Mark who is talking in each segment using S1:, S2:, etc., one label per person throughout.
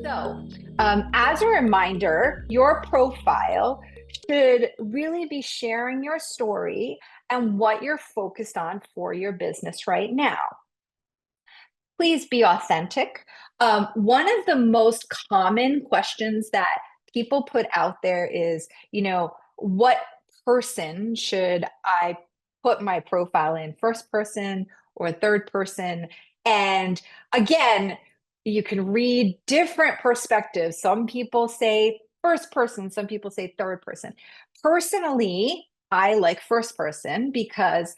S1: So, as a reminder, your profile should really be sharing your story and what you're focused on for your business right now. Please be authentic. One of the most common questions that people put out there is, what person should I put my profile in, first person or third person? And again, you can read different perspectives. Some people say first person, some people say third person. Personally, I like first person because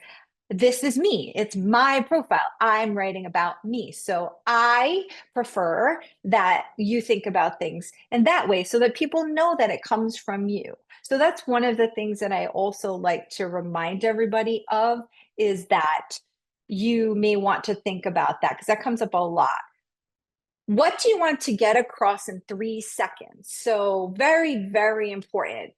S1: this is me. It's my profile. I'm writing about me. So I prefer that you think about things in that way so that people know that it comes from you. So that's one of the things that I also like to remind everybody of is that you may want to think about that because that comes up a lot. What do you want to get across in 3 seconds? So very, very important.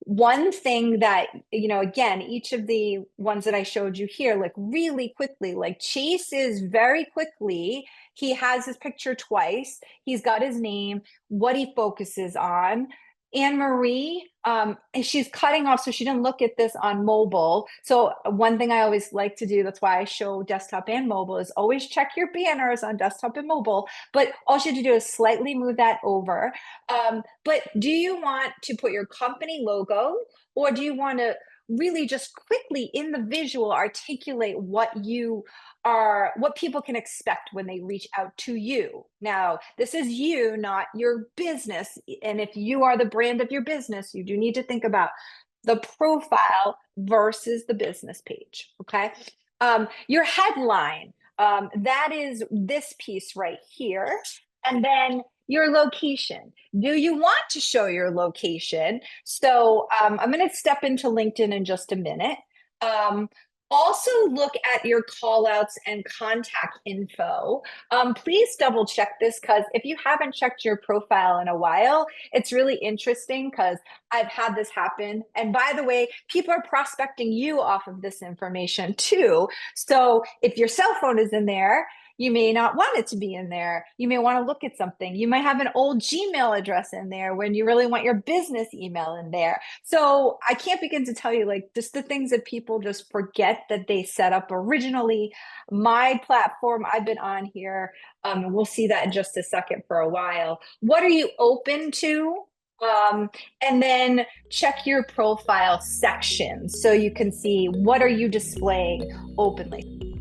S1: One thing that, again, each of the ones that I showed you here, like really quickly, like Chase is very quickly, he has his picture twice. He's got his name, what he focuses on. Anne Marie, and she's cutting off, so she didn't look at this on mobile. So one thing I always like to do, that's why I show desktop and mobile, is always check your banners on desktop and mobile. But all you have to do is slightly move that over. But do you want to put your company logo, or do you want to really just quickly in the visual articulate what people can expect when they reach out to you? Now, this is you, not your business. And if you are the brand of your business, you do need to think about the profile versus the business page. Okay. Your headline, that is this piece right here. And then your location. Do you want to show your location? So I'm going to step into LinkedIn in just a minute. Also look at your call outs and contact info. Please double check this because if you haven't checked your profile in a while, it's really interesting because I've had this happen. And by the way, people are prospecting you off of this information too. So if your cell phone is in there, you may not want it to be in there. You may want to look at something. You might have an old Gmail address in there when you really want your business email in there. So I can't begin to tell you, like, just the things that people just forget that they set up originally. My platform, I've been on here. We'll see that in just a second for a while. What are you open to? And then check your profile section so you can see what are you displaying openly.